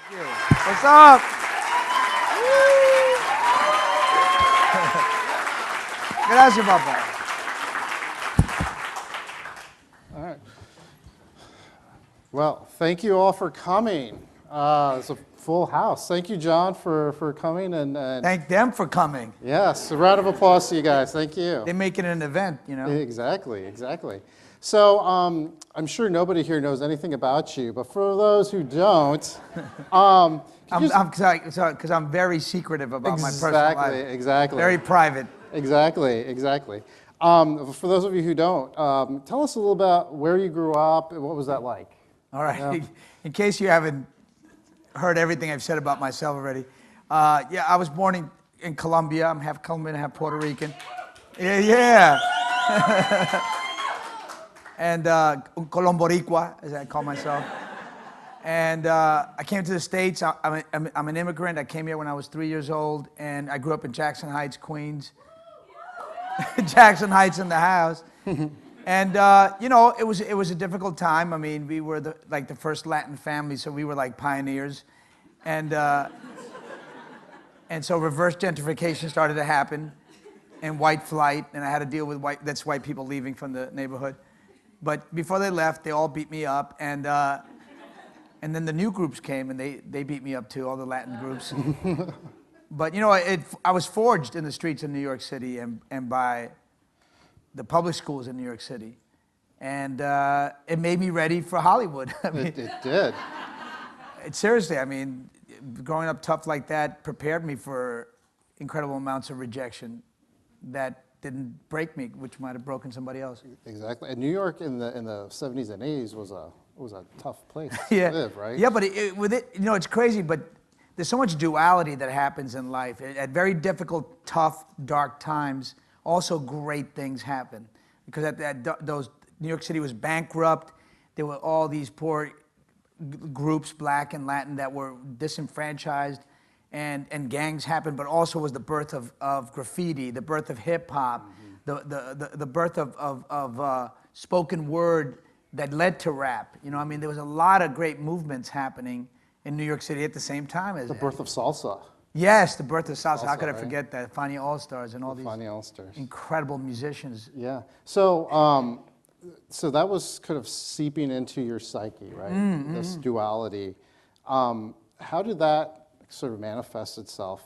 Thank you. What's up? Gracias, papá. All right. Well, thank you all for coming. It's a full house. Thank you, John, for coming. And Thank them for coming. yes, a round of applause to you guys. Thank you. They make it an event, you know. Exactly, exactly. So I'm sure nobody here knows anything about you, but for those who don't, Because I'm very secretive about my personal life. Exactly. Very private. Exactly. For those of you who don't, tell us a little about where you grew up and what was that like? All right. Yeah. In case you haven't heard everything I've said about myself already, yeah, I was born in Colombia. I'm half Colombian, half Puerto Rican. Yeah. And un Colomboricua, as I call myself. And I came to the States. I'm an immigrant. I came here when I was 3 years old, and I grew up in Jackson Heights, Queens. Jackson Heights in the house. And you know, it was a difficult time. I mean, we were the first Latin family, so we were like pioneers. And so reverse gentrification started to happen, and white flight, and I had to deal with white people leaving from the neighborhood. But before they left, they all beat me up, and then the new groups came, and they beat me up too, all the Latin groups. But you know, I was forged in the streets of New York City and by the public schools in New York City, and it made me ready for Hollywood. I mean, It did. Seriously, I mean, growing up tough like that prepared me for incredible amounts of rejection that didn't break me, which might have broken somebody else. Exactly. And New York in the 70s and 80s was a tough place Yeah. to live, right? Yeah, but with it, you know, it's crazy, but there's so much duality that happens in life. At very difficult, tough, dark times, also great things happen. Because those New York City was bankrupt. There were all these poor groups, black and Latin, that were disenfranchised, and gangs happened, but also was the birth of graffiti, the birth of hip hop, the birth of spoken word that led to rap. You know, I mean, there was a lot of great movements happening in New York City at the same time as The birth of salsa. Yes, the birth of salsa. How could I right? forget that? Fania All-Stars and all these Fania All-Stars. incredible musicians. Yeah. So so that was kind of seeping into your psyche, right? This duality. How did that sort of manifest itself,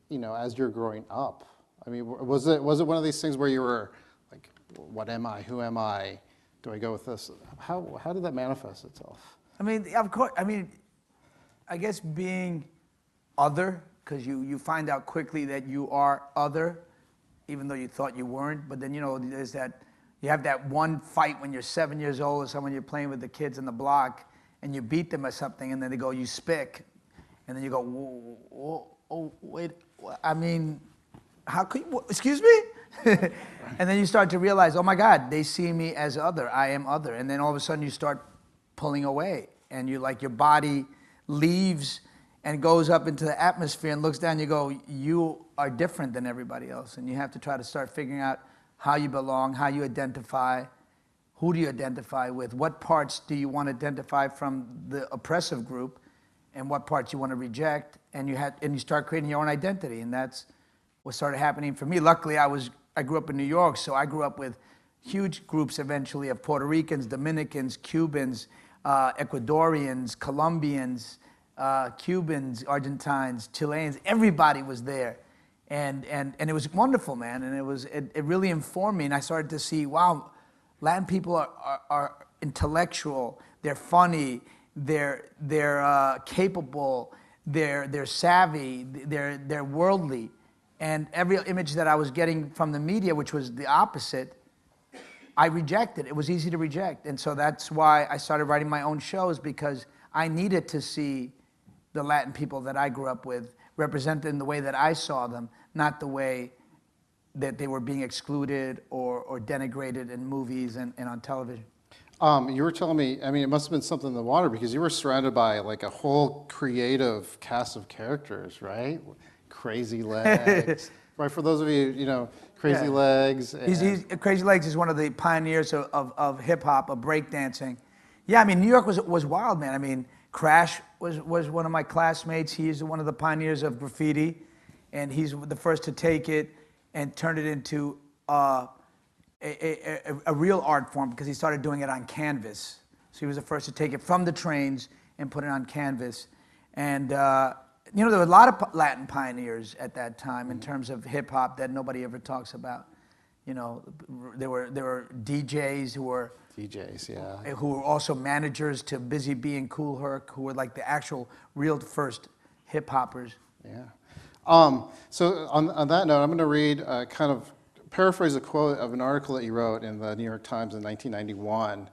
you know, as you're growing up? I mean, was it one of these things where you were like, what am I? Who am I? Do I go with this? How did that manifest itself? I mean, of course, I guess being other, because you find out quickly that you are other, even though you thought you weren't. But then, you know, there's that, you have that one fight when you're 7 years old or someone you're playing with the kids in the block, and you beat them or something, and then they go, you spick. And then you go, whoa, oh, wait, I mean, how could you, excuse me? And then you start to realize, oh my God, they see me as other, I am other. And then all of a sudden you start pulling away, and you like, your body leaves and goes up into the atmosphere and looks down, you go, you are different than everybody else. And you have to try to start figuring out how you belong, how you identify, who do you identify with, what parts do you want to identify from the oppressive group, and what parts you want to reject, and you start creating your own identity, and that's what started happening for me. Luckily, I grew up in New York, so I grew up with huge groups eventually of Puerto Ricans, Dominicans, Cubans, Ecuadorians, Colombians, Cubans, Argentines, Chileans. Everybody was there, and it was wonderful, man. And it really informed me, and I started to see, wow, Latin people are intellectual, they're funny, they're capable, they're savvy, they're worldly, and every image that I was getting from the media, which was the opposite, I rejected. It was easy to reject, and so that's why I started writing my own shows, because I needed to see the Latin people that I grew up with represented in the way that I saw them, not the way that they were being excluded or denigrated in movies and on television. You were telling me, I mean, it must have been something in the water, because you were surrounded by like a whole creative cast of characters, right? Crazy Legs, right? For those of you, you know, Crazy Legs. Crazy Legs is one of the pioneers of hip hop, of breakdancing. Yeah, I mean, New York was wild, man. I mean, Crash was one of my classmates. He is one of the pioneers of graffiti, and he's the first to take it and turn it into a real art form because he started doing it on canvas. So he was the first to take it from the trains and put it on canvas. And you know, there were a lot of Latin pioneers at that time in terms of hip hop that nobody ever talks about. You know, there were DJs who were who were also managers to Busy Bee and Cool Herc, who were like the actual real first hip hoppers. Yeah. So on that note, I'm going to read kind of paraphrase a quote of an article that you wrote in the New York Times in 1991,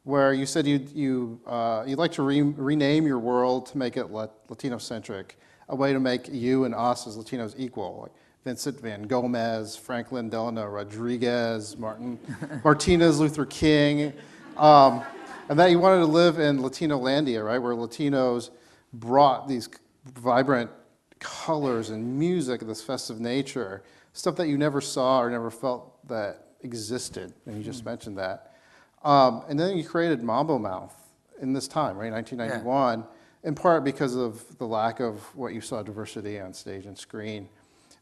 where you said you'd like to rename your world to make it Latino-centric, a way to make you and us as Latinos equal. Like Vincent Van Gomez, Franklin Delano Rodriguez, Martinez Luther King, and that you wanted to live in Latino Landia, right, where Latinos brought these vibrant colors and music, this festive nature, stuff that you never saw or never felt that existed, and you just mentioned that. And then you created Mambo Mouth in this time, right, 1991, in part because of the lack of what you saw diversity on stage and screen.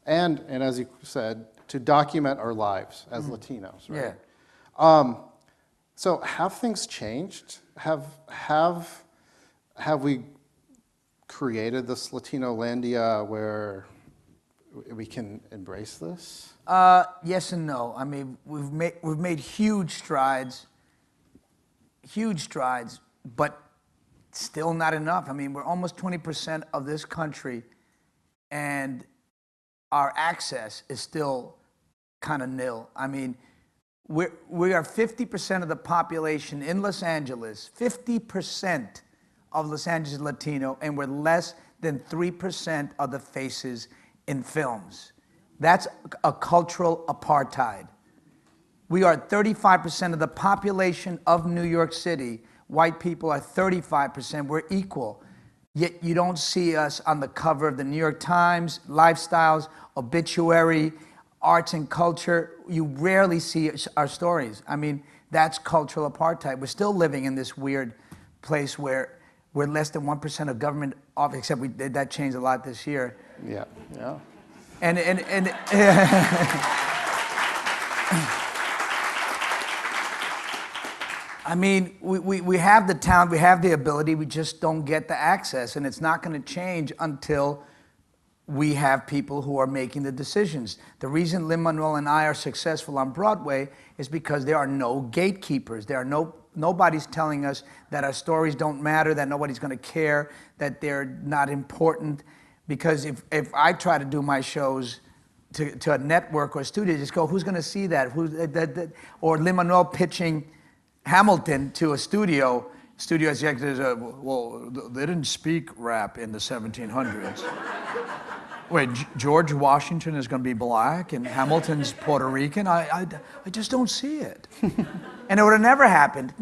And as you said, to document our lives as Latinos, right? Yeah. So have things changed? Have we created this Latino Landia where we can embrace this? Yes and no. I mean, we've made huge strides, but still not enough. I mean, we're almost 20% of this country, and our access is still kind of nil. I mean, we are 50% of the population in Los Angeles, 50% of Los Angeles Latino, and we're less than 3% of the faces in films. That's a cultural apartheid. We are 35% of the population of New York City. White people are 35%. We're equal. Yet you don't see us on the cover of the New York Times, Lifestyles, Obituary, Arts and Culture. You rarely see our stories. I mean, that's cultural apartheid. We're still living in this weird place where we're less than 1% of government office, except that changed a lot this year. Yeah, yeah. And I mean, we have the talent, we have the ability, we just don't get the access, and it's not going to change until we have people who are making the decisions. The reason Lin-Manuel and I are successful on Broadway is because there are no gatekeepers. There are nobody's telling us that our stories don't matter, that nobody's going to care, that they're not important. Because if I try to do my shows to a network or a studio, just go, who's going to see that? Or Lin-Manuel pitching Hamilton to a studio executives, well, they didn't speak rap in the 1700s. Wait, George Washington is going to be black and Hamilton's Puerto Rican? I just don't see it. And it would have never happened,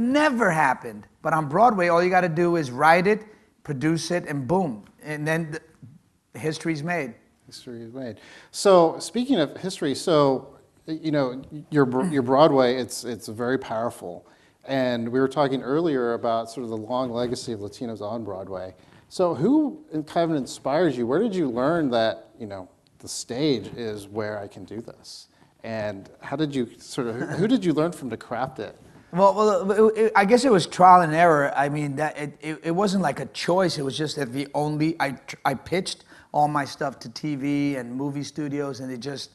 But on Broadway, all you got to do is write it, produce it, and boom. And then history's made. History is made. So speaking of history, so, you know, your Broadway, it's very powerful. And we were talking earlier about sort of the long legacy of Latinos on Broadway. So who kind of inspires you? Where did you learn that, you know, the stage is where I can do this? And how did you who did you learn from to craft it? Well, I guess it was trial and error. I mean, it wasn't like a choice. It was just that I pitched all my stuff to TV and movie studios, and it just,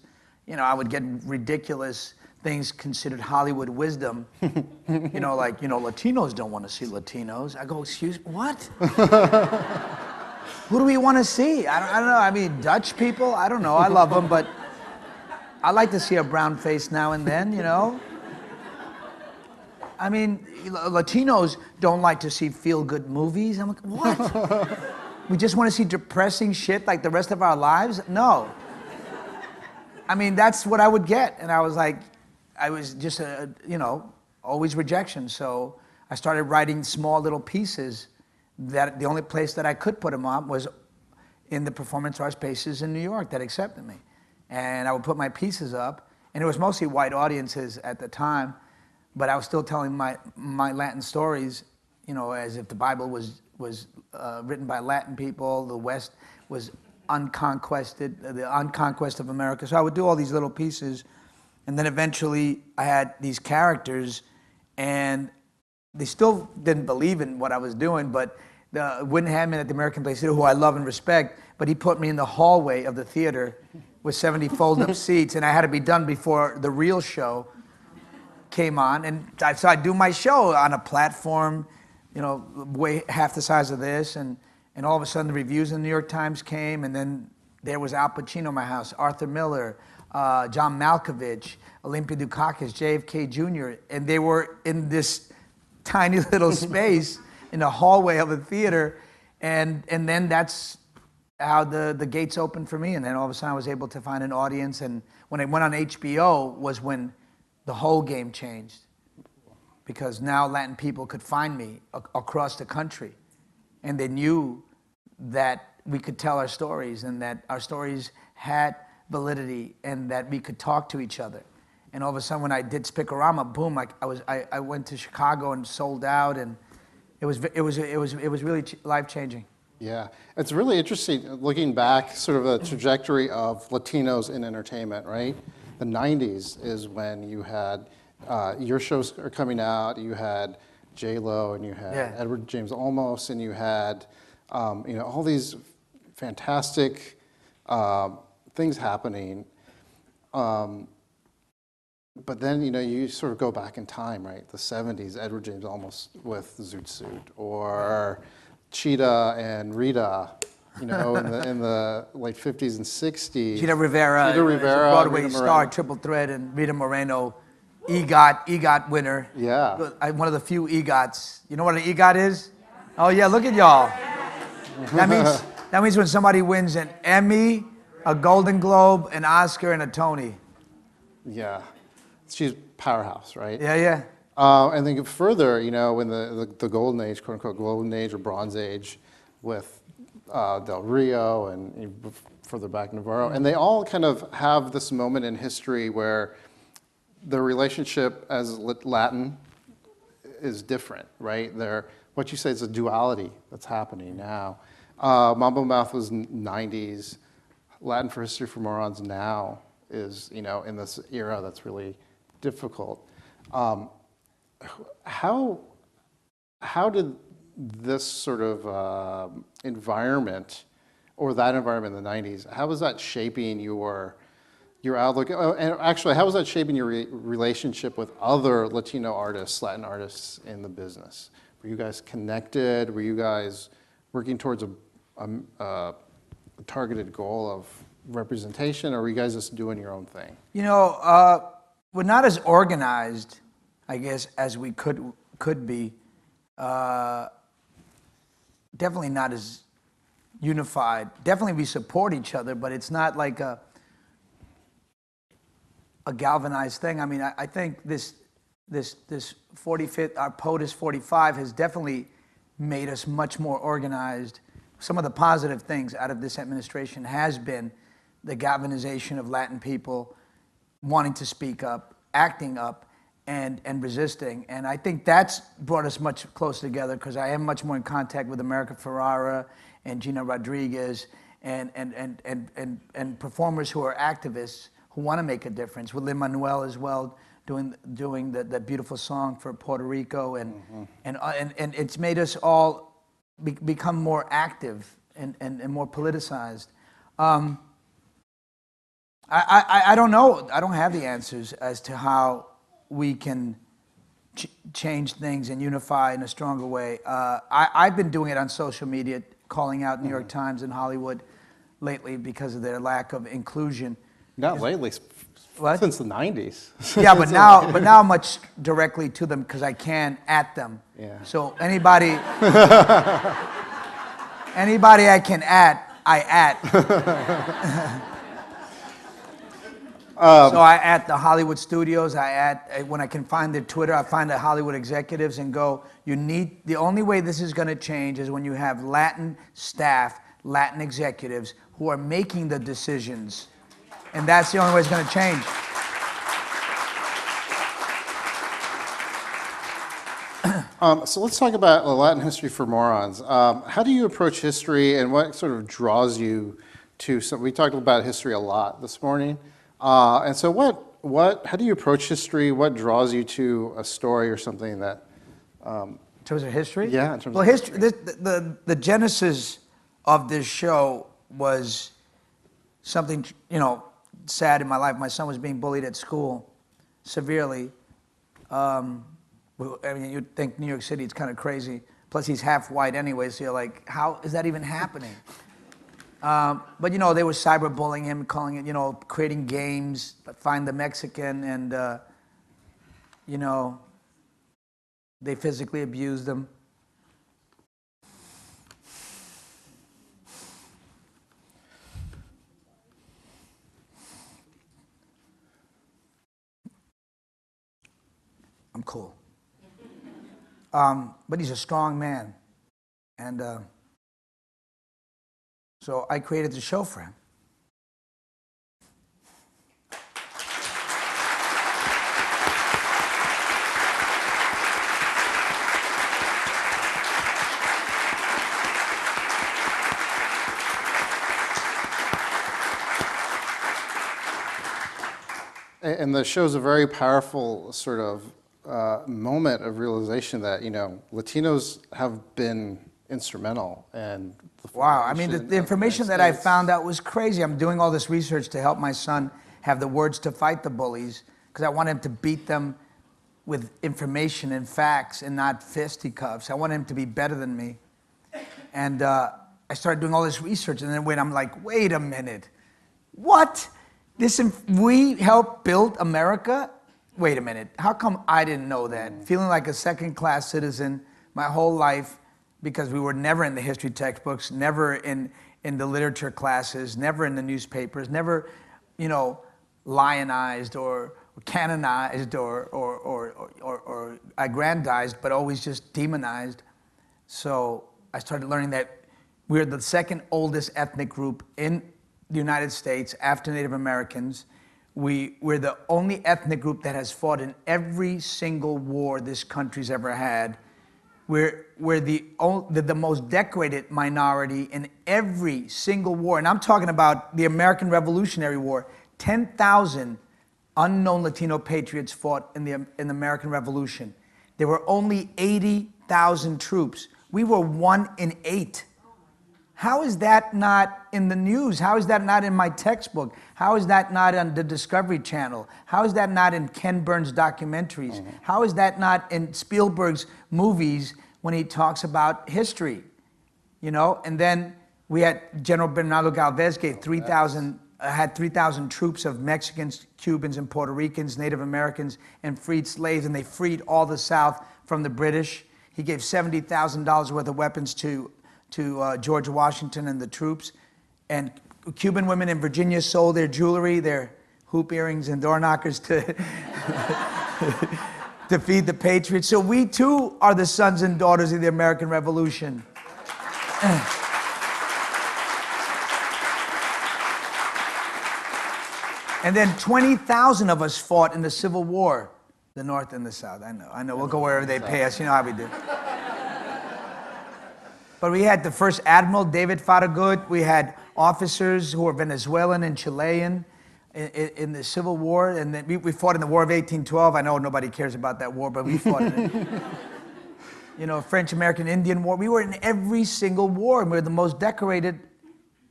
you know, I would get ridiculous things considered Hollywood wisdom. You know, like, you know, Latinos don't want to see Latinos. I go, excuse, what? Who do we want to see? I don't know. I mean, Dutch people? I don't know. I love them, but I like to see a brown face now and then, you know? I mean, Latinos don't like to see feel-good movies. I'm like, what? We just want to see depressing shit like the rest of our lives? No. I mean, that's what I would get. And I was like, I was just, you know, always rejection. So I started writing small little pieces that the only place that I could put them on was in the performance art spaces in New York that accepted me. And I would put my pieces up, and it was mostly white audiences at the time, but I was still telling my Latin stories, you know, as if the Bible was written by Latin people, the West was unconquested, the unconquest of America. So I would do all these little pieces, and then eventually I had these characters, and they still didn't believe in what I was doing, but Wynn Hadman at the American Place Theater, who I love and respect, but he put me in the hallway of the theater with 70 fold-up seats, and I had to be done before the real show came on. And so I do my show on a platform, you know, way half the size of this, and all of a sudden the reviews in the New York Times came, and then there was Al Pacino in my house, Arthur Miller, John Malkovich, Olympia Dukakis, JFK Jr., and they were in this tiny little space in the hallway of a theater, and then that's how the gates opened for me, and then all of a sudden I was able to find an audience, and when I went on HBO was when the whole game changed, because now Latin people could find me across the country, and they knew that we could tell our stories, and that our stories had validity, and that we could talk to each other. And all of a sudden, when I did Spicorama, boom! I went to Chicago and sold out, and it was really life-changing. Yeah, it's really interesting looking back, sort of a trajectory of Latinos in entertainment, right? The 90s is when you had your shows are coming out. You had J-Lo, and you had Edward James Olmos, and you had you know, all these fantastic things happening. But then, you know, you sort of go back in time, right? The 70s, Edward James Olmos with Zoot Suit, or Cheetah and Rita, you know, in the late 50s and 60s. Cheetah Rivera, Broadway Rita star, Moreno. triple threat, and Rita Moreno, EGOT winner. Yeah. One of the few EGOTs. You know what an EGOT is? Oh yeah, look at y'all. That means when somebody wins an Emmy, a Golden Globe, an Oscar, and a Tony. Yeah. She's powerhouse, right? Yeah, yeah. And then further, you know, in the golden age, quote unquote, golden age or bronze age, with Del Rio and further back Navarro, and they all kind of have this moment in history where the relationship as Latin is different, right? What you say is a duality that's happening now. Mambo Mouth was 90s. Latin for History for Morons now is, you know, in this era that's really difficult. How did this sort of environment, or that environment in the 90s, how was that shaping your outlook? And actually, how was that shaping your relationship with other Latino artists, Latin artists in the business? Were you guys connected? Were you guys working towards a targeted goal of representation, or were you guys just doing your own thing? You know, we're not as organized, I guess, as we could be. Definitely not as unified. Definitely we support each other, but it's not like a galvanized thing. I mean, I think this 45th, our POTUS 45 has definitely made us much more organized. Some of the positive things out of this administration has been the galvanization of Latin people wanting to speak up, acting up, and resisting. And I think that's brought us much closer together, because I am much more in contact with America Ferrara and Gina Rodriguez and performers who are activists who want to make a difference, with Lin-Manuel as well, doing that beautiful song for Puerto Rico, and it's made us all become more active and more politicized. I don't know. I don't have the answers as to how we can change things and unify in a stronger way. I've been doing it on social media, calling out New York Times and Hollywood lately because of their lack of inclusion. Not lately, What? since the 90s. Yeah, but now much directly to them, because I can at them. Yeah. So anybody I can I at. So I at the Hollywood studios, when I can find their Twitter, I find the Hollywood executives and go, the only way this is going to change is when you have Latin staff, Latin executives who are making the decisions. And that's the only way it's going to change. So let's talk about Latin history for morons. How do you approach history, and what sort of draws you to some? We talked about history a lot this morning, and so how do you approach history? What draws you to a story or something that? In terms of history? Yeah, in terms well, of history. The genesis of this show was something, sad in my life. My son was being bullied at school severely. You'd think New York City, it's kind of crazy. Plus, he's half white anyway, so you're like, how is that even happening? But, they were cyberbullying him, calling it, creating games, Find the Mexican, and, they physically abused him. I'm cool. But he's a strong man. And so I created the show for him. And the show's a very powerful sort of moment of realization that, Latinos have been instrumental in the Wow, I mean, formation of the information United that I States. found out was crazy. I'm doing all this research to help my son have the words to fight the bullies, because I want him to beat them with information and facts and not fisticuffs. I want him to be better than me. And I started doing all this research, and then when I'm like, wait a minute, what? We helped build America? Wait a minute, how come I didn't know that? Feeling like a second-class citizen my whole life, because we were never in the history textbooks, never in the literature classes, never in the newspapers, never, lionized or canonized or aggrandized, but always just demonized. So I started learning that we're the second oldest ethnic group in the United States after Native Americans. We're the only ethnic group that has fought in every single war this country's ever had. We're the most decorated minority in every single war. And I'm talking about the American Revolutionary War. 10,000 unknown Latino patriots fought in the American Revolution. There were only 80,000 troops. We were 1 in 8. How is that not in the news? How is that not in my textbook? How is that not on the Discovery Channel? How is that not in Ken Burns' documentaries? How is that not in Spielberg's movies when he talks about history? And then we had General Bernardo Galvez gave 3,000, had 3,000 troops of Mexicans, Cubans, and Puerto Ricans, Native Americans, and freed slaves, and they freed all the South from the British. He gave $70,000 worth of weapons to George Washington and the troops. And Cuban women in Virginia sold their jewelry, their hoop earrings and door knockers to feed the patriots. So we too are the sons and daughters of the American Revolution. And then 20,000 of us fought in the Civil War, the North and the South. I know, we'll go wherever they pay us, you know how we do. But we had the first Admiral, David Farragut. We had officers who were Venezuelan and Chilean in the Civil War. And then we fought in the War of 1812. I know nobody cares about that war, but we fought in it. French-American Indian War. We were in every single war, and we were the most decorated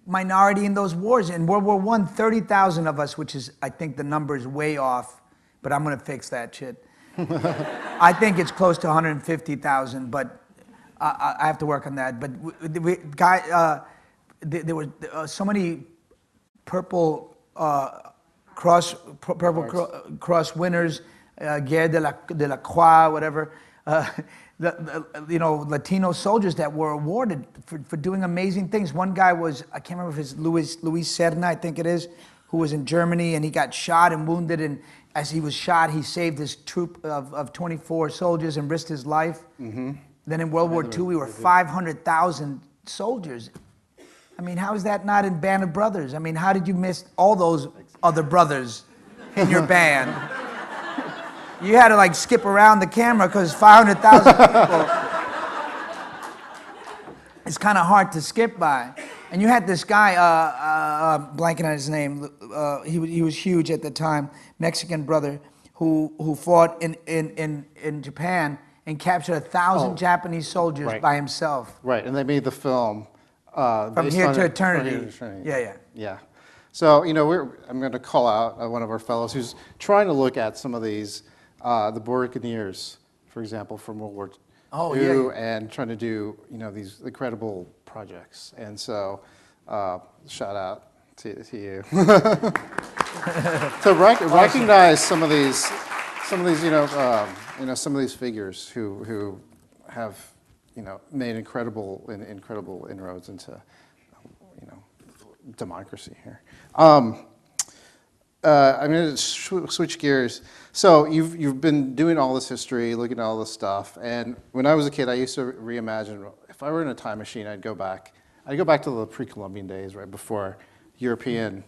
minority in those wars. In World War I, 30,000 of us, which is, I think the number is way off, but I'm going to fix that shit. I think it's close to 150,000, but I have to work on that. But there were so many purple cross winners, Guerre de la Croix, whatever. Latino soldiers that were awarded for doing amazing things. One guy was, I can't remember if it's Luis Serna, I think it is, who was in Germany, and he got shot and wounded, and as he was shot, he saved his troop of 24 soldiers and risked his life. Mm-hmm. Then in World War II, we were 500,000 soldiers. I mean, how is that not in Band of Brothers? I mean, how did you miss all those other brothers in your band? you had to like skip around the camera because 500,000 people. It's kind of hard to skip by. And you had this guy, blanking on his name, he was huge at the time, Mexican brother, who fought in Japan and captured 1,000 Japanese soldiers by himself. Right, and they made the film From Here to Eternity. Yeah. Yeah. So, you know, I'm going to call out one of our fellows who's trying to look at some of these, the Buccaneers, for example, from World War II, and trying to do, you know, these incredible projects. And so, shout out to you. To recognize some of these, some of these figures who have, you know, made incredible inroads into, you know, democracy here. I'm going to switch gears. So you've been doing all this history, looking at all this stuff, and when I was a kid, I used to reimagine if I were in a time machine, I'd go back to the pre-Columbian days, right before European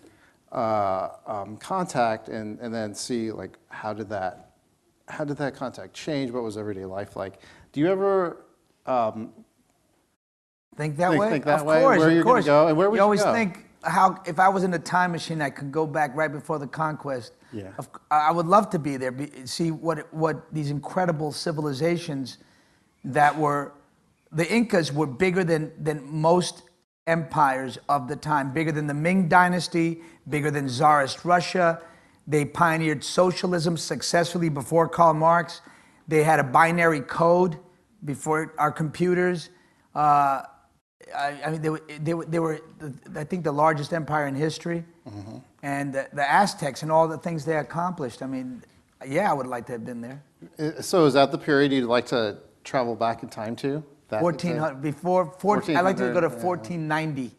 contact, and then see like how did that contact change? What was everyday life like? Do you ever think that way? Think that of way? Course, where you're going to go, and where would you always go? think how if I was in a time machine, I could go back right before the conquest. Yeah. I would love to be there, see what these incredible civilizations that were. The Incas were bigger than most empires of the time, bigger than the Ming Dynasty, bigger than Tsarist Russia. They pioneered socialism successfully before Karl Marx. They had a binary code before our computers. I mean, they were I think, the largest empire in history. Mm-hmm. And the Aztecs and all the things they accomplished. I mean, yeah, I would like to have been there. So is that the period you'd like to travel back in time to? 1400, before 14, I'd like to go to 1490.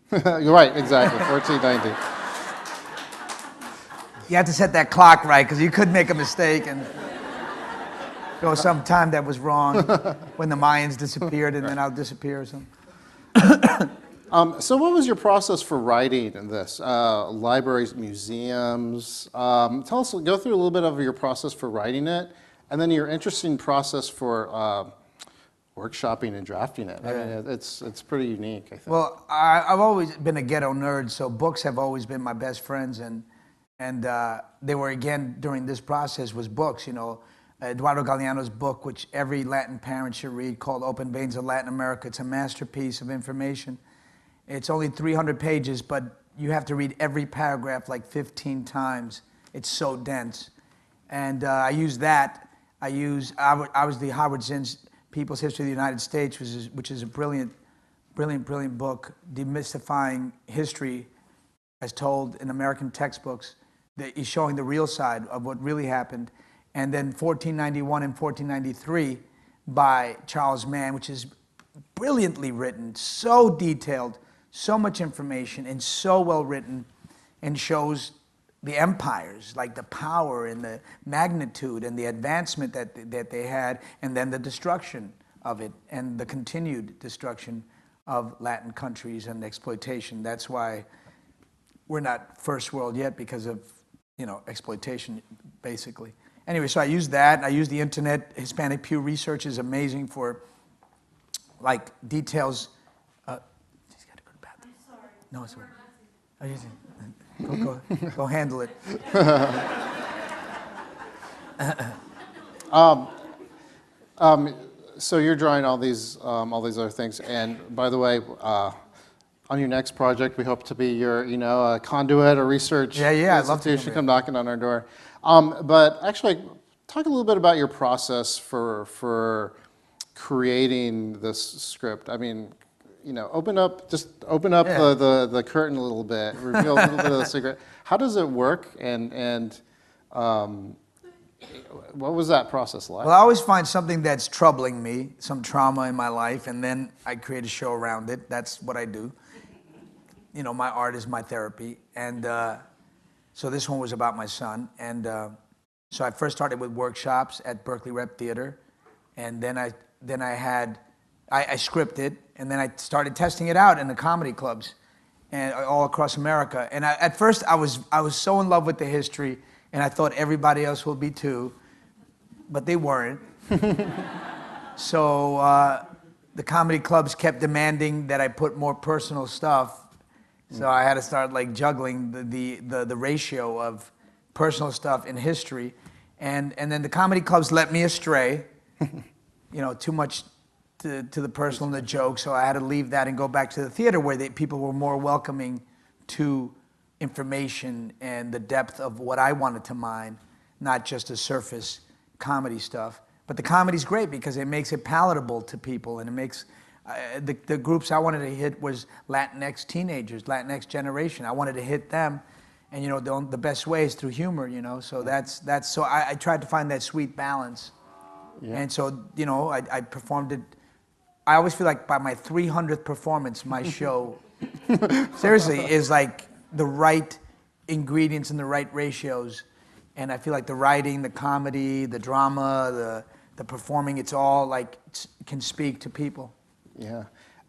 You're right, exactly, 1490. You have to set that clock right, because you could make a mistake and go some time that was wrong when the Mayans disappeared and then I'll disappear or something. So what was your process for writing this? Libraries, museums. Go through a little bit of your process for writing it, and then your interesting process for workshopping and drafting it. Yeah. I mean, it's pretty unique, I think. Well, I've always been a ghetto nerd, so books have always been my best friends, and they were, again, during this process, was books, you know. Eduardo Galeano's book, which every Latin parent should read, called Open Veins of Latin America. It's a masterpiece of information. It's only 300 pages, but you have to read every paragraph like 15 times. It's so dense. And I use that. I was the Howard Zinn's People's History of the United States, which is a brilliant book, demystifying history as told in American textbooks. He's showing the real side of what really happened. And then 1491 and 1493 by Charles Mann, which is brilliantly written, so detailed, so much information, and so well written, and shows the empires, like the power and the magnitude and the advancement that they had, and then the destruction of it, and the continued destruction of Latin countries and exploitation. That's why we're not first world yet, because of, you know, exploitation, basically. Anyway, so I use that. I use the internet. Hispanic Pew Research is amazing for, like, details. She's got to go to the bathroom. I'm sorry. No, it's all right. Go handle it. So you're drawing all these other things, and by the way, on your next project, we hope to be your, you know, a conduit or research institution. Come knocking on our door. But actually, talk a little bit about your process for creating this script. I mean, you know, open up the curtain a little bit, reveal a little bit of the secret. How does it work, and what was that process like? Well, I always find something that's troubling me, some trauma in my life, and then I create a show around it. That's what I do. You know, my art is my therapy, and so this one was about my son, and so I first started with workshops at Berkeley Rep Theater, and then I scripted, and then I started testing it out in the comedy clubs, and all across America. And at first I was so in love with the history, and I thought everybody else will be too. but they weren't. So the comedy clubs kept demanding that I put more personal stuff. So I had to start like juggling the ratio of personal stuff in history. And then the comedy clubs led me astray, too much to the personal and the joke. So I had to leave that and go back to the theater where people were more welcoming to information and the depth of what I wanted to mine, not just the surface comedy stuff. But the comedy's great because it makes it palatable to people, and it makes the groups I wanted to hit was Latinx teenagers, Latinx generation. I wanted to hit them, and the best way is through humor. So that's so I tried to find that sweet balance, and so I performed it. I always feel like by my 300th performance, my show seriously is like the right ingredients and the right ratios, and I feel like the writing, the comedy, the drama, the performing, it's all like can speak to people. Yeah,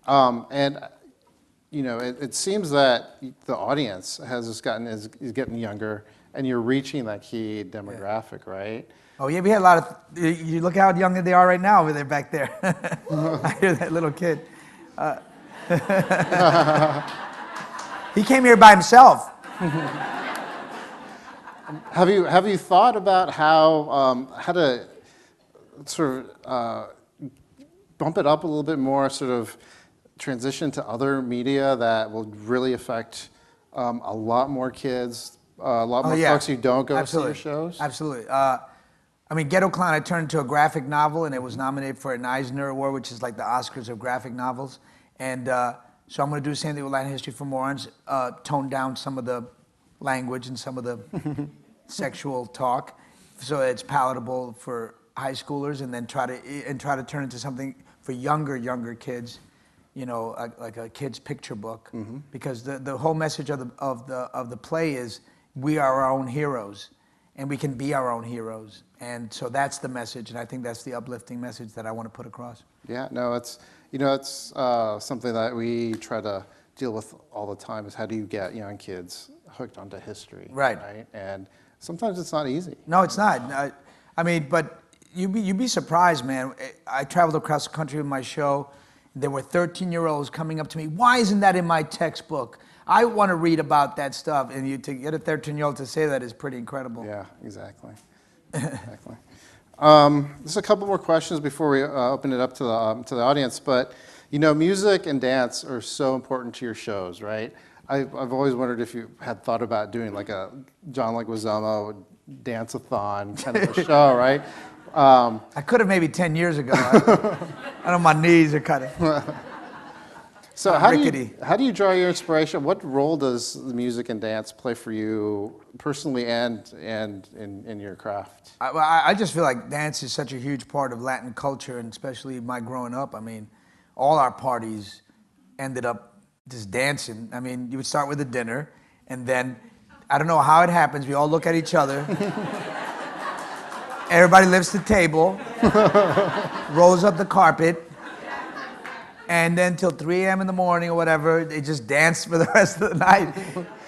and it seems that the audience is getting younger, and you're reaching that key demographic, right? Oh yeah, we had a lot of. You look how young they are right now over there back there. I hear that little kid. He came here by himself. Have you thought about how to sort of bump it up a little bit more, sort of transition to other media that will really affect a lot more kids, a lot more folks who don't go see your shows? Absolutely. Ghetto Clown, I turned into a graphic novel, and it was nominated for an Eisner Award, which is like the Oscars of graphic novels. And so I'm going to do the same thing with Latin History for Morons, tone down some of the language and some of the sexual talk, so it's palatable for high schoolers, and then try to turn into something for younger kids, like a kid's picture book, because the whole message of the play is we are our own heroes, and we can be our own heroes, and so that's the message, and I think that's the uplifting message that I want to put across. Yeah, no, it's something that we try to deal with all the time, is how do you get young kids hooked onto history, right? And sometimes it's not easy. No, it's not. But you'd be surprised, man. I traveled across the country with my show. There were 13-year-olds coming up to me. Why isn't that in my textbook? I want to read about that stuff. And to get a 13-year-old to say that is pretty incredible. Yeah, exactly. Exactly. Just a couple more questions before we open it up to the audience. But music and dance are so important to your shows, right? I've always wondered if you had thought about doing like a John Leguizamo dance-a-thon kind of a show, right? I could have maybe 10 years ago. I know my knees are kind of So how do you draw your inspiration? What role does the music and dance play for you personally and in your craft? I just feel like dance is such a huge part of Latin culture, and especially my growing up. All our parties ended up just dancing. You would start with a dinner, and then, I don't know how it happens, we all look at each other. Everybody lifts the table, rolls up the carpet, and then till 3 a.m. in the morning or whatever, they just dance for the rest of the night.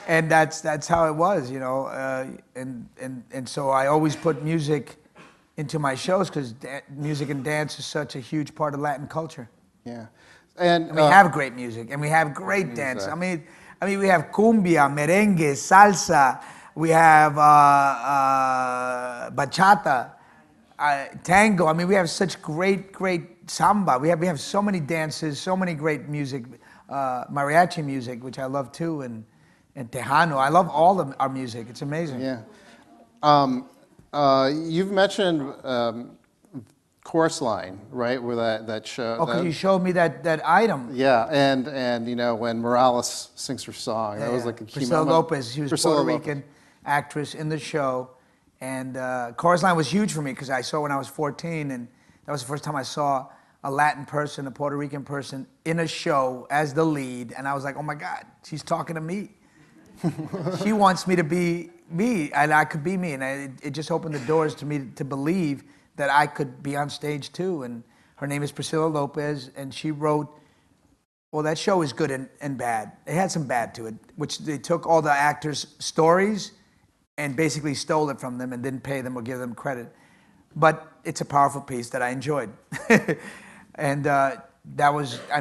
And that's how it was, and so I always put music into my shows because music and dance is such a huge part of Latin culture. Yeah. And we have great music, and we have great dance. Exactly. We have cumbia, merengue, salsa. We have bachata, tango. We have such great samba. We have so many dances, so many great music, mariachi music, which I love too, and tejano. I love all of our music. It's amazing. Yeah. You've mentioned Corazon, right? Where that show. Oh, because you showed me that item. Yeah, and when Morales sings her song, that was like a key Priscilla moment. Lopez, she was Puerto Rican actress in the show, and Corazon was huge for me because I saw when I was 14, and that was the first time I saw a Latin person, a Puerto Rican person in a show as the lead, and I was like, oh my God, she's talking to me. She wants me to be me, and I could be me, and it just opened the doors to me to believe that I could be on stage too. And her name is Priscilla Lopez, and she wrote, well, that show is good and bad. It had some bad to it, which they took all the actors' stories and basically stole it from them and didn't pay them or give them credit. but it's a powerful piece that I enjoyed. And I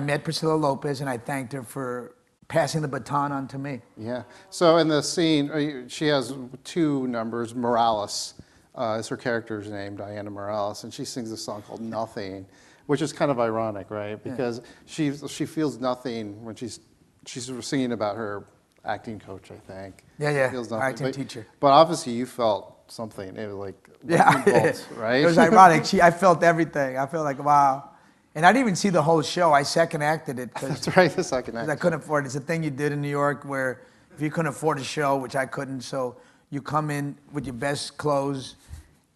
met Priscilla Lopez, and I thanked her for passing the baton on to me. Yeah. So in the scene, she has 2 numbers. Morales is her character's name, Diana Morales, and she sings a song called Nothing, which is kind of ironic, right? Because she feels nothing when she's singing about her acting coach, I think. Yeah, Feels nothing. acting teacher. But obviously you felt something. It was like bolts, right? It was ironic. I felt everything. I felt like, wow. And I didn't even see the whole show. I second acted it. That's right, the second act. I couldn't afford it. It's a thing you did in New York where if you couldn't afford a show, which I couldn't, so you come in with your best clothes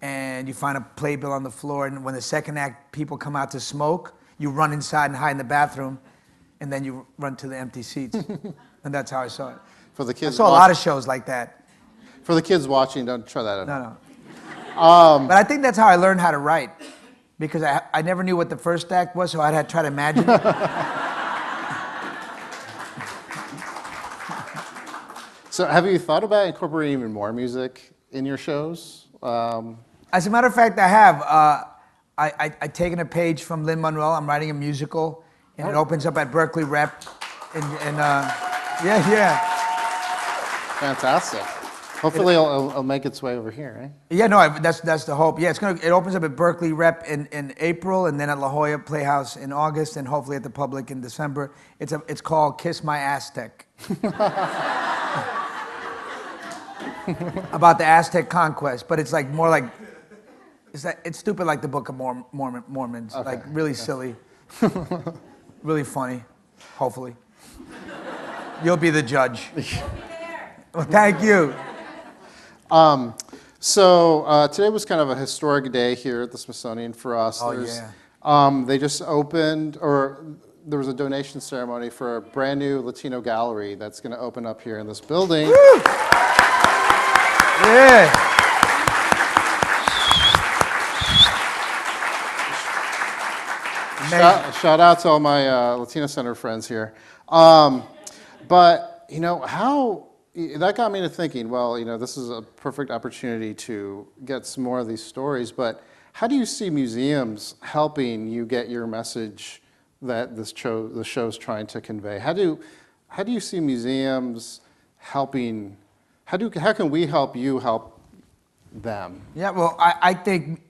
and you find a playbill on the floor, and when the second act people come out to smoke, you run inside and hide in the bathroom, and then you run to the empty seats. And that's how I saw it. For the kids, I saw a lot of shows like that. For the kids watching, don't try that at home. No. But I think that's how I learned how to write, because I never knew what the first act was, so I had to try to imagine it. So have you thought about incorporating even more music in your shows? As a matter of fact, I have. I've taken a page from Lin-Manuel. I'm writing a musical, and it opens up at Berkeley Rep. Yeah. Fantastic. Hopefully it'll make its way over here, right? Yeah, no, that's the hope. Yeah, it opens up at Berkeley Rep in April, and then at La Jolla Playhouse in August, and hopefully at the Public in December. It's called Kiss My Aztec. About the Aztec conquest, but it's like more like it's stupid, like the Book of Mormons, Okay. like really silly, really funny. Hopefully, you'll be the judge. Well, thank you. So today was kind of a historic day here at the Smithsonian for us. Oh, yeah. They just opened, or there was a donation ceremony for a brand new Latino gallery that's going to open up here in this building. Woo! Yeah. Shout out to all my Latino Center friends here. But, that got me to thinking, well, this is a perfect opportunity to get some more of these stories, but how do you see museums helping you get your message that the show's trying to convey? How do you see museums helping, how can we help you help them? Yeah, well, I think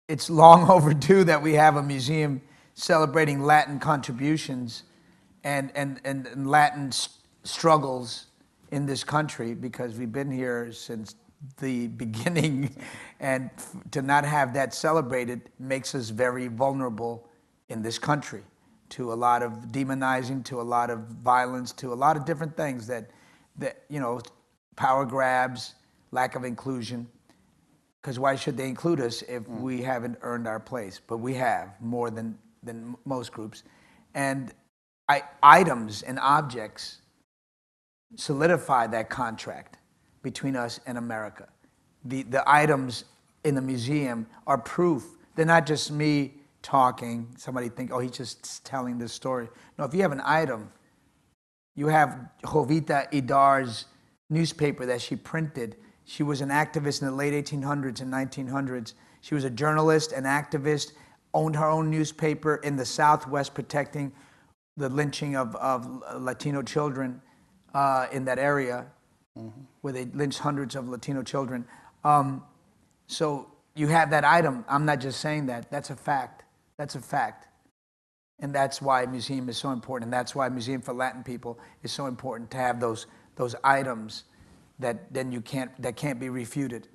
it's long overdue that we have a museum celebrating Latin contributions and Latin struggles in this country, because we've been here since the beginning, and to not have that celebrated makes us very vulnerable in this country to a lot of demonizing, to a lot of violence, to a lot of different things that power grabs, lack of inclusion. Because why should they include us if we haven't earned our place? But we have, more than most groups. And items and objects solidify that contract between us and America. The items in the museum are proof. They're not just me talking. Somebody think, oh, he's just telling this story. No, if you have an item, you have Jovita Idar's newspaper that she printed. She was an activist in the late 1800s and 1900s. She was a journalist, an activist, owned her own newspaper in the Southwest, protecting the lynching of Latino children in that area, where they lynched hundreds of Latino children. So you have that item. I'm not just saying that. That's a fact. That's a fact. And that's why a museum is so important. And that's why a museum for Latin people is so important, to have those items that can't be refuted.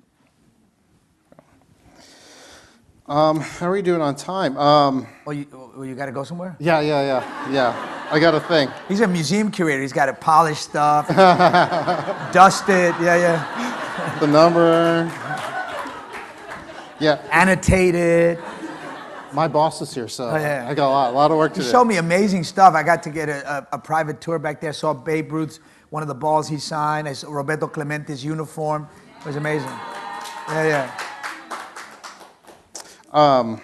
How are we doing on time? You got to go somewhere? Yeah. I got a thing. He's a museum curator. He's got to polish stuff, dust it. Yeah. The number. Yeah. Annotate it. My boss is here, so yeah. I got a lot of work to do. He showed me amazing stuff. I got to get a private tour back there. Saw Babe Ruth's, one of the balls he signed. I saw Roberto Clemente's uniform. It was amazing. Yeah. I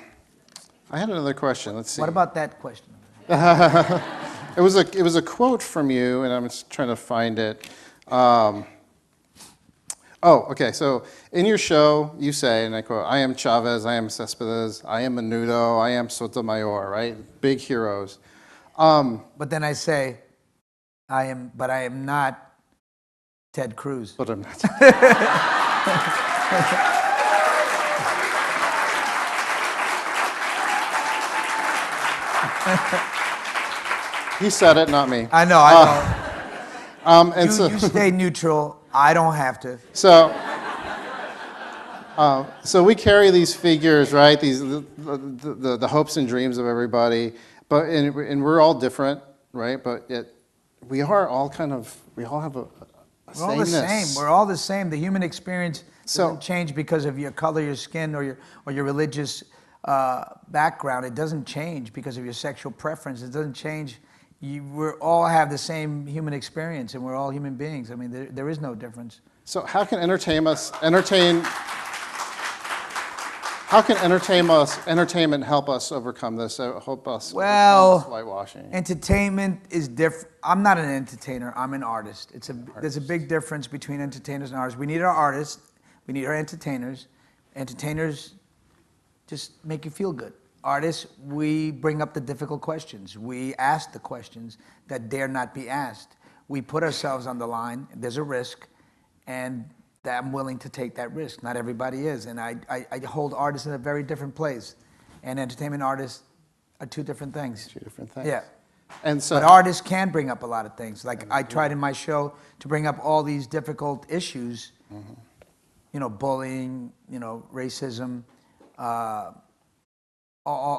had another question. Let's see. What about that question? It was a quote from you, and I'm just trying to find it. Oh, okay. So in your show, you say, and I quote, "I am Chavez, I am Cespedes, I am Menudo, I am Sotomayor," right? Big heroes. But then I say, but I am not Ted Cruz. But I'm not. He said it, not me. I know, I know. And You stay neutral. I don't have to. So we carry these figures, right? These the hopes and dreams of everybody, and we're all different, right? But yet we are all we all have a We're all the sameness. same. We're all the same. The human experience So- doesn't change because of your color, your skin, or your religious background. It doesn't change because of your sexual preference. It doesn't change. We all have the same human experience, and we're all human beings. I mean, there is no difference. So how can entertainment help us overcome this? Help us overcome this whitewashing? Entertainment is different. I'm not an entertainer. I'm an artist. There's a big difference between entertainers and artists. We need our artists. We need our entertainers. Entertainers just make you feel good. Artists, we bring up the difficult questions. We ask the questions that dare not be asked. We put ourselves on the line. There's a risk, and that I'm willing to take that risk. Not everybody is, and I hold artists in a very different place, and entertainment artists are two different things. Two different things. Yeah. And so, But artists can bring up a lot of things. Like I tried in my show to bring up all these difficult issues, you know, bullying, you know, racism,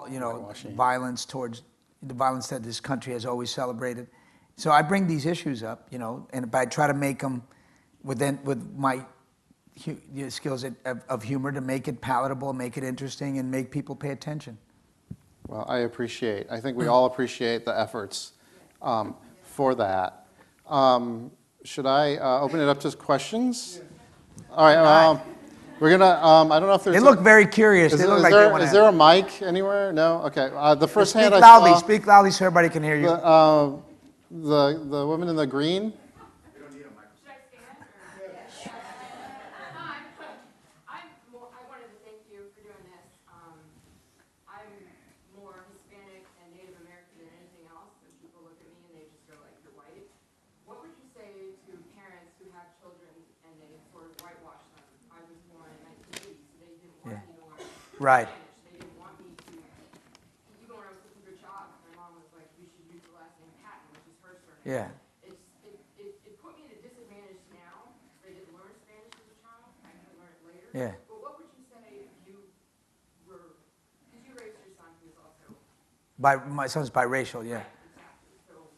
you know, violence towards the violence that this country has always celebrated. So I bring these issues up, you know, and I try to make them with my skills of humor to make it palatable, make it interesting, and make people pay attention. well, I think we all appreciate the efforts for that. Should I open it up to questions? All right. We're gonna. I don't know if there's. They look very curious. They look like they want to. Is there a mic anywhere? No. Okay. The first hand I loudly. saw. Speak loudly so everybody can hear you. The woman in the green. We don't need a microphone. Should I stand? Hi. I wanted to thank you for doing this. I'm more Hispanic and Native American than anything else, and people look at me and they just go like, "You're white." What would you say to parents who have children and they sort of whitewash them? I was born in 1980, so they didn't want me to learn Right. Spanish. They didn't want me to. Even when I was looking for jobs, my mom was like, "You should use the last name Patton," which is her surname. Yeah. It put me at a disadvantage now. I didn't learn Spanish as a child. I had to learn it later. Yeah. But what would you say if you were, because you raised your son who's also My son's biracial. Yeah. exactly. So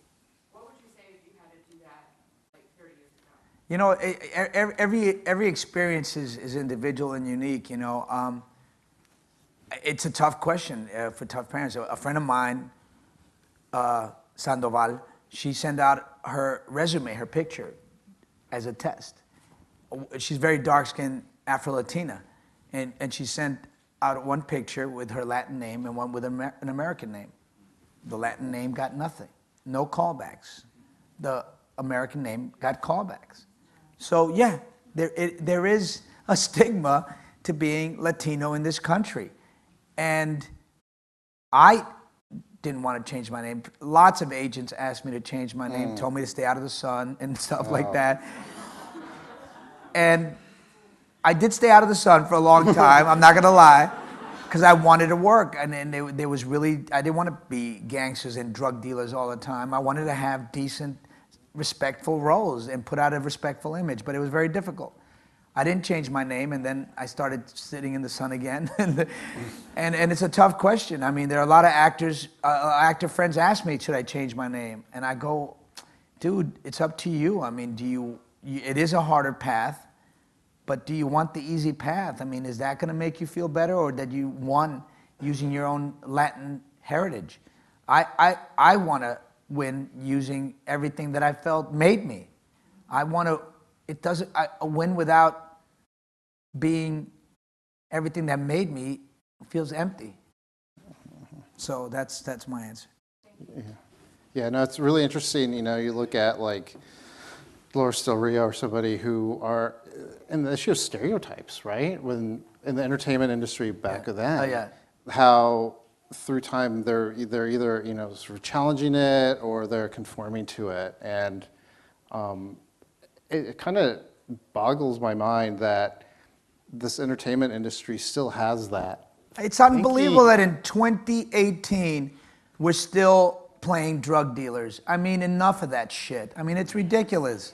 what would you say if you had to do that like 30 years ago? You know, every experience is individual and unique. You know, it's a tough question for tough parents. A friend of mine, Sandoval, she sent out her resume, her picture, as a test. She's very dark-skinned, Afro-Latina, and she sent out one picture with her Latin name and one with an American name. The Latin name got nothing, no callbacks. The American name got callbacks. So yeah, there is a stigma to being Latino in this country. And I didn't want to change my name. Lots of agents asked me to change my name, told me to stay out of the sun and stuff like that. And I did stay out of the sun for a long time, I'm not gonna lie, because I wanted to work. And there was really, I didn't want to be gangsters and drug dealers all the time. I wanted to have decent, respectful roles and put out a respectful image, but it was very difficult. I didn't change my name, and then I started sitting in the sun again. and it's a tough question. I mean, there are a lot of actor friends ask me, should I change my name? And I go, dude, it's up to you. I mean, it is a harder path, but do you want the easy path? I mean, is that gonna make you feel better, or that you won using your own Latin heritage? I wanna win using everything that I felt made me. I wanna, a win without being everything that made me feels empty. So that's my answer. Yeah, no, it's really interesting. You know, you look at like Dolores Del Rio or somebody who are, and the issue of stereotypes, right? When in the entertainment industry back then, Oh, yeah. how through time they're either sort of challenging it or they're conforming to it, and it kind of boggles my mind that this entertainment industry still has that. It's unbelievable that in 2018, we're still playing drug dealers. I mean, enough of that shit. I mean, it's ridiculous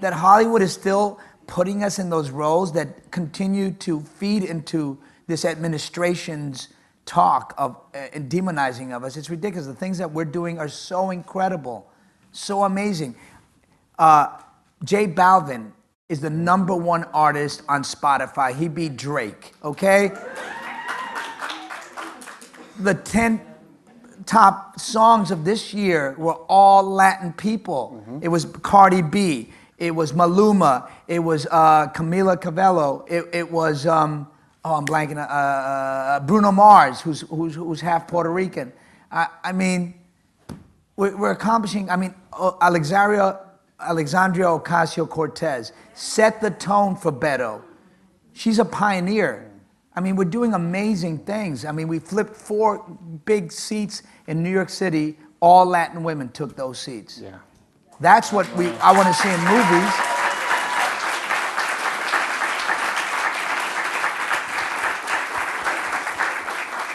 that Hollywood is still putting us in those roles that continue to feed into this administration's talk of and demonizing of us. It's ridiculous. The things that we're doing are so incredible, so amazing. J Balvin is the #1 artist on Spotify. He beat Drake, okay? The 10 top songs of this year were all Latin people. It was Cardi B, it was Maluma, it was Camila Cabello, it was I'm blanking, Bruno Mars, who's half Puerto Rican. I mean, we're accomplishing. I mean, Alexandria Ocasio-Cortez set the tone for Beto. She's a pioneer. I mean, we're doing amazing things. I mean, we flipped 4 big seats in New York City. All Latin women took those seats. Yeah. That's what I want to see in movies.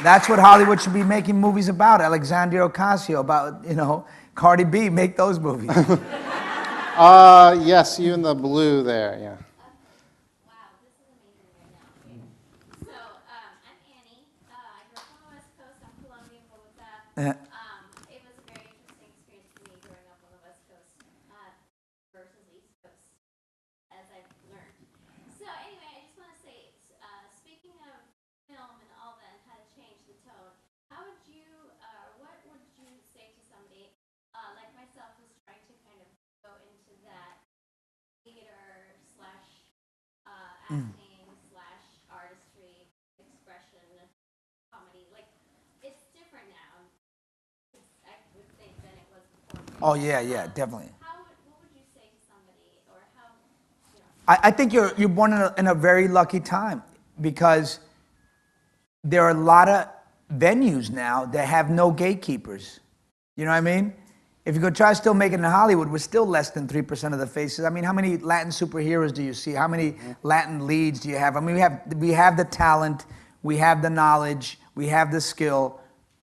That's what Hollywood should be making movies about. Alexandria Ocasio, about, Cardi B, make those movies. Yes, you in the blue there, yeah. Wow, this is amazing right now. Okay. So, I'm Annie. I grew up on the West Coast. I'm Colombian, Bogotá. It was a very interesting experience for me growing up on the West Coast versus the East Coast, as I've learned. So, anyway, I just want to say, speaking of film and all that, and how to change the tone, how would you, what would you say to somebody like myself who's trying to kind of go into that theater slash acting slash artistry expression comedy? Like, it's different now. I would think than it was before. Oh, yeah, definitely. What would you say to somebody, or how, I think you're born in a very lucky time, because there are a lot of venues now that have no gatekeepers. You know what I mean? If you go try to still make it in Hollywood, we're still less than 3% of the faces. I mean, how many Latin superheroes do you see? How many Latin leads do you have? I mean, we have the talent, we have the knowledge, we have the skill.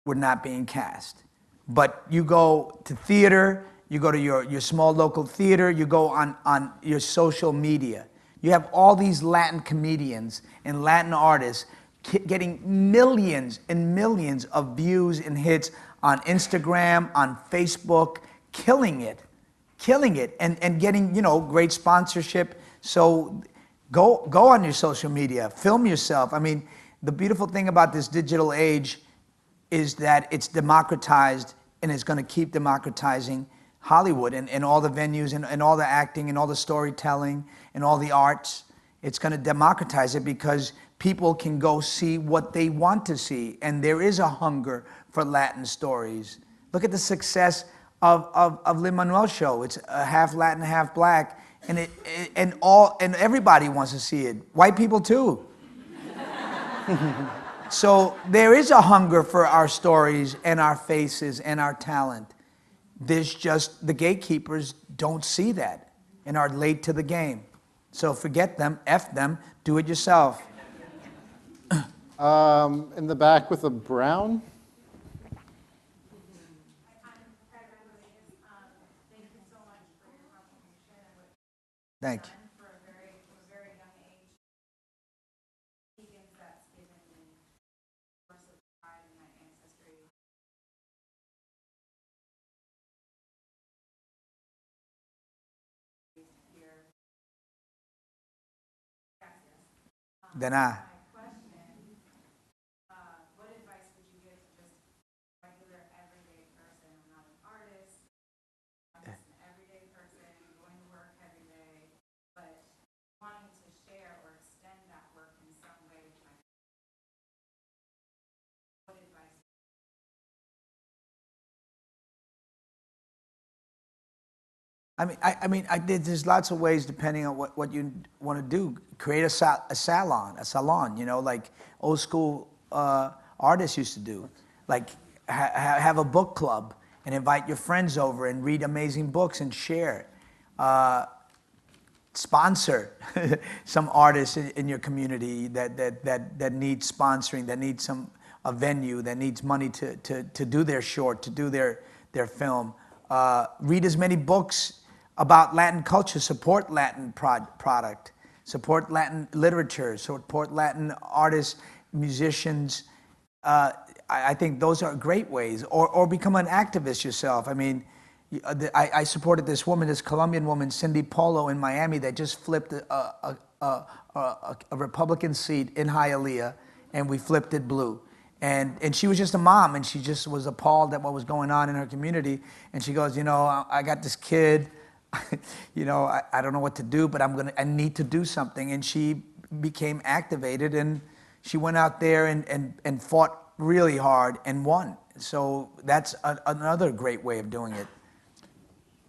We're not being cast. But you go to theater, you go to your small local theater, you go on your social media. You have all these Latin comedians and Latin artists getting millions and millions of views and hits on Instagram, on Facebook, killing it, and getting, great sponsorship. So go on your social media, film yourself. I mean, the beautiful thing about this digital age is that it's democratized, and it's going to keep democratizing Hollywood and all the venues and all the acting and all the storytelling and all the arts. It's going to democratize it because people can go see what they want to see, and there is a hunger for Latin stories. Look at the success of Lin-Manuel's show. It's half Latin, half black, and everybody wants to see it. White people too. So there is a hunger for our stories and our faces and our talent. There's just the gatekeepers don't see that and are late to the game. So forget them, F them, do it yourself. In the back with a brown. Thank you. De nada. There's lots of ways depending on what you want to do. Create a salon, you know, like old school artists used to do. Like have a book club and invite your friends over and read amazing books and share. Sponsor some artists in your community that needs sponsoring, that needs a venue, that needs money to do their short, to do their film. Read as many books about Latin culture, support Latin product, support Latin literature, support Latin artists, musicians. I think those are great ways. Or become an activist yourself. I mean, I supported this woman, this Colombian woman, Cindy Polo in Miami, that just flipped a Republican seat in Hialeah, and we flipped it blue. And she was just a mom, and she just was appalled at what was going on in her community. And she goes, you know, I got this kid, you know, I don't know what to do, but I need to do something. And she became activated, and she went out there and fought really hard and won. So that's another great way of doing it.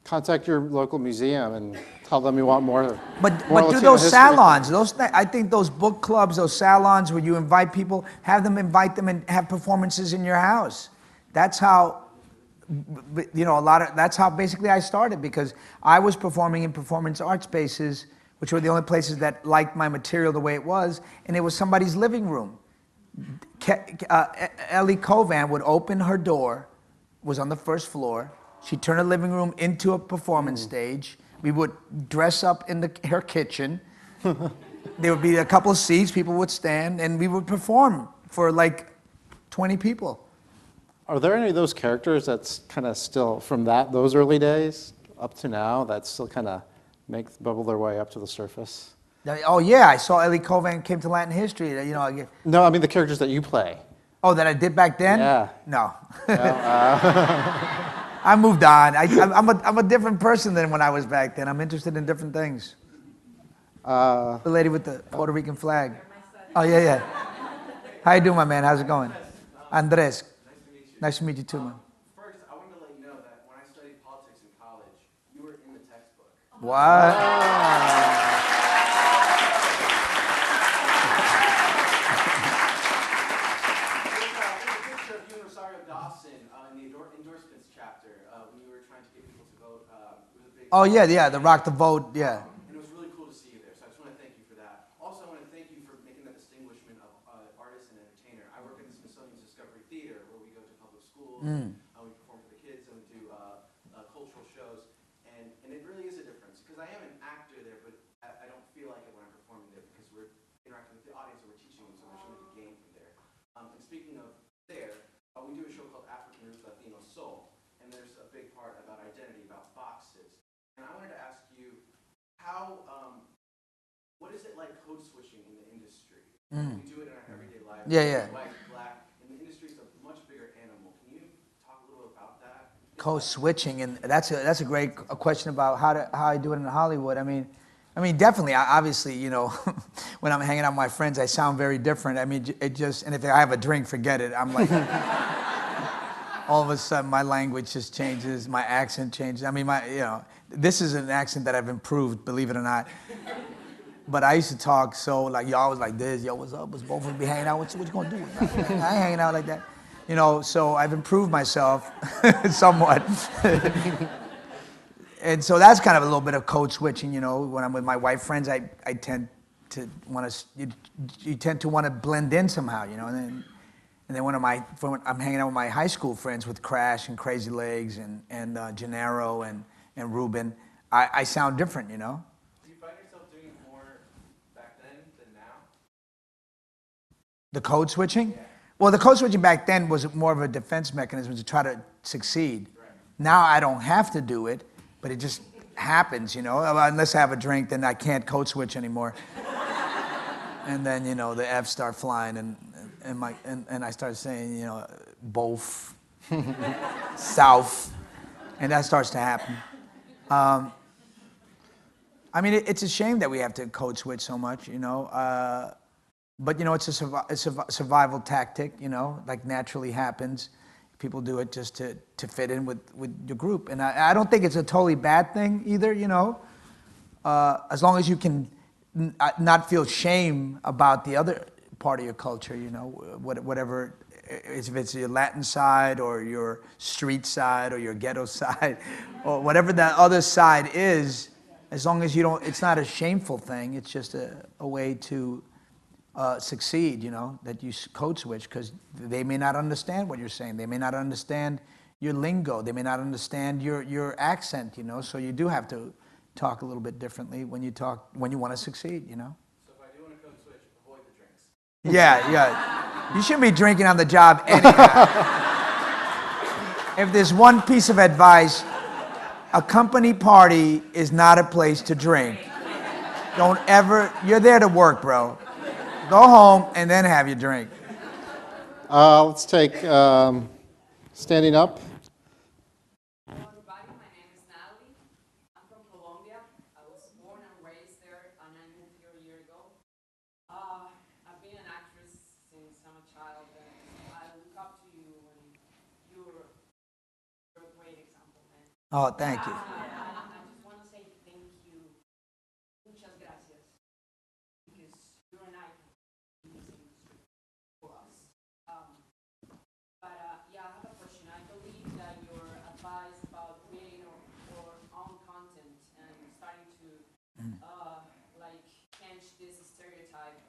Contact your local museum and tell them you want more. But do Latino those history. salons. I think those book clubs, those salons where you invite people, have them invite them and have performances in your house. That's how, you know, that's how basically I started, because I was performing in performance art spaces, which were the only places that liked my material the way it was, and it was somebody's living room. Ellie Covan would open her door, was on the first floor. She'd turn her living room into a performance stage. We would dress up in her kitchen. There would be a couple of seats, people would stand, and we would perform for like 20 people. Are there any of those characters that's kind of still from those early days up to now that still kind of bubble their way up to the surface? Oh yeah, I saw Ellie Covan came to Latin history. You know, No, I mean the characters that you play. Oh, that I did back then? Yeah. No. I moved on. I'm a different person than when I was back then. I'm interested in different things. The lady with the Puerto Rican flag. Oh, yeah. How you doing, my man? How's it going? Andres. Nice to meet you too, man. First, I wanted to let you know that when I studied politics in college, you were in the textbook. What? Oh, yeah, the Rock the Vote, yeah. And it was really cool to see you there, so I just want to thank you for that. Also, I want to thank you for making that distinguishment of artist and entertainer. I work in the Smithsonian's Discovery Theater, where we go to public schools, we perform for the kids, and we do cultural shows. And it really is a difference, because I am an actor there, but I don't feel like it when I'm performing there, because we're interacting with the audience and we're teaching them so much, and we can gain from there. And speaking of there, we do a show called African Roots Latino Soul, and there's a big part about identity, about boxes. And I wanted to ask you, what is it like code switching in the industry? We do it in our everyday life. Yeah. White, black, and the industry is a much bigger animal. Can you talk a little about that? Code switching, and that's a great question about how I do it in Hollywood. I mean, definitely. Obviously, you know, when I'm hanging out with my friends, I sound very different. I mean, and if I have a drink, forget it. I'm like. All of a sudden, my language just changes, my accent changes. I mean, this is an accent that I've improved, believe it or not. But I used to talk so, like, y'all was like this, yo, what's up? What's both of us be hanging out? What you gonna do? I ain't hanging out like that. You know, so I've improved myself somewhat. And so that's kind of a little bit of code switching, you know. When I'm with my white friends, I tend to want to, you tend to want to blend in somehow, you know. And then when I'm hanging out with my high school friends with Crash and Crazy Legs and Gennaro and Ruben, I sound different, you know. Do you find yourself doing it more back then than now? The code switching? Yeah. Well, the code switching back then was more of a defense mechanism to try to succeed. Right. Now I don't have to do it, but it just happens, you know. Unless I have a drink, then I can't code switch anymore. And then, you know, the F's start flying and I start saying, you know, both, south, and that starts to happen. I mean, it's a shame that we have to code switch so much, you know. But, you know, it's a survival tactic, you know, like naturally happens. People do it just to fit in with your group. And I don't think it's a totally bad thing either, you know, as long as you can not feel shame about the other part of your culture, you know, whatever, if it's your Latin side or your street side or your ghetto side or whatever that other side is, as long as you don't, it's not a shameful thing, it's just a way to succeed, you know, that you code switch, because they may not understand what you're saying. They may not understand your lingo. They may not understand your accent, you know, so you do have to talk a little bit differently when you want to succeed, you know. So if I do want to code switch, avoid the drinks. Yeah. You shouldn't be drinking on the job anyhow. If there's one piece of advice, a company party is not a place to drink. Don't ever, you're there to work, bro. Go home and then have your drink. Let's take standing up. Hello, everybody. My name is Natalie. I'm from Colombia. I was born and raised there, and I moved here a year ago. I've been an actress since I'm a child, and I look up to you, and you're a great example, man. Oh, thank you. I just want to say thank you. Muchas gracias. Because you're an icon in this industry for us. Yeah, I have a question. I believe that your advice about creating our own content and starting to like change this stereotype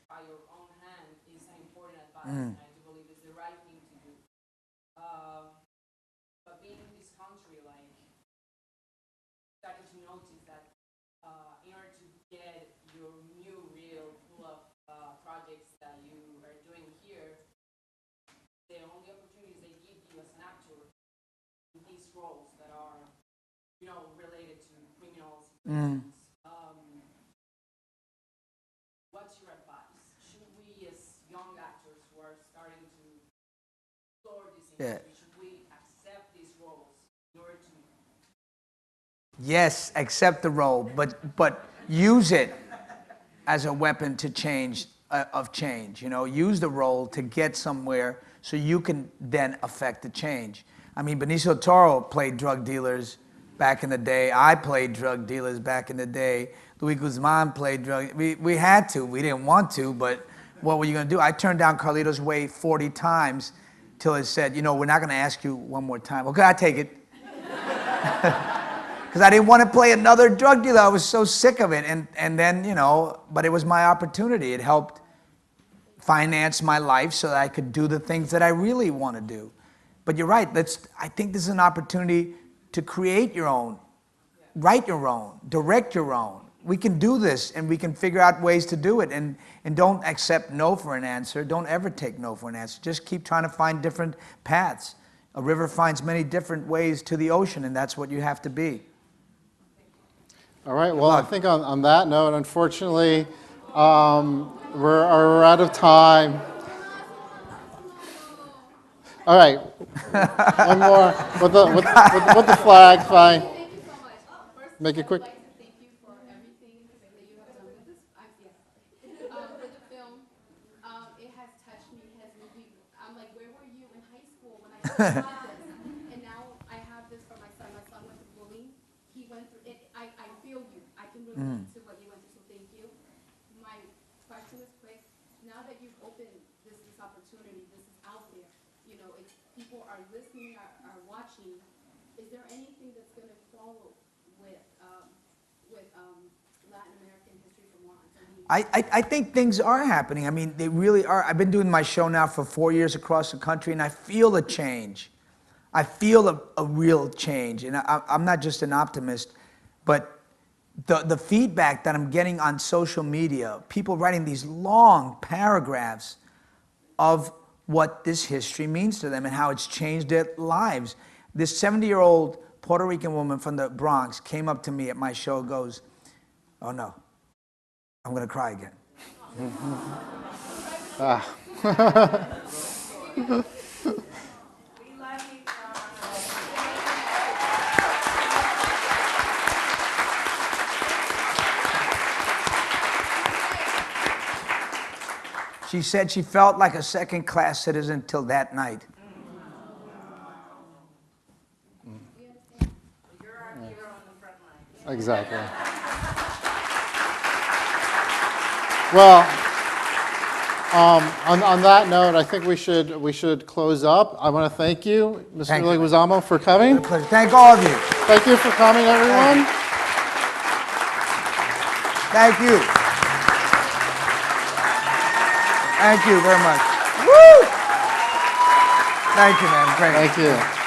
by your own hand is an important advice, and I do believe it's the right thing to do. But being in this country, like, starting to notice that in order to get your new reel full of projects that you are doing here, the only opportunities they give you as an actor in these roles that are, you know, related to criminal situations. What's your advice? Should we, as young actors who are starting to explore this industry, should we accept these roles in order to? Yes, accept the role, but use it as a weapon to change, you know, use the role to get somewhere so you can then affect the change. I mean, Benicio Toro played drug dealers back in the day. I played drug dealers back in the day. Luis Guzman played drug. We had to. We didn't want to, but what were you going to do? I turned down Carlito's Way 40 times till it said, you know, we're not going to ask you one more time. Okay, I take it. Because I didn't want to play another drug dealer. I was so sick of it. And then, you know, but it was my opportunity. It helped finance my life so that I could do the things that I really want to do. But you're right. I think this is an opportunity to create your own, write your own, direct your own. We can do this, and we can figure out ways to do it. And don't accept no for an answer. Don't ever take no for an answer. Just keep trying to find different paths. A river finds many different ways to the ocean, and that's what you have to be. All right, well, I think on that note, unfortunately, we're out of time. All right, one more with the flag, fine. Thank you so much. First, Make it quick. I would like to thank you for everything that you have done with this. With the film, it has touched me. It has moved me. I'm like, where were you in high school when I first saw this? And now I have this for my son. My son went through bullying. He went through it. I feel you. I can relate to what you went through. So thank you. My question is quick. Now that you've opened this opportunity, this is out there. You know, if people are listening, are watching, is there anything that's going to follow with Latin American history for Morons? I think things are happening. I mean, they really are. I've been doing my show now for 4 years across the country, and I feel a change. I feel a real change. And I'm not just an optimist, but the feedback that I'm getting on social media, people writing these long paragraphs of what this history means to them and how it's changed their lives. This 70-year-old Puerto Rican woman from the Bronx came up to me at my show, goes, oh no, I'm gonna cry again. She said she felt like a second-class citizen till that night. Exactly. Well, on that note, I think we should close up. I want to thank you, Mr. Thank you. Leguizamo, for coming. My pleasure. Thank all of you. Thank you for coming, everyone. Thank you. Thank you very much. Woo! Thank you, man. Great. Thank you.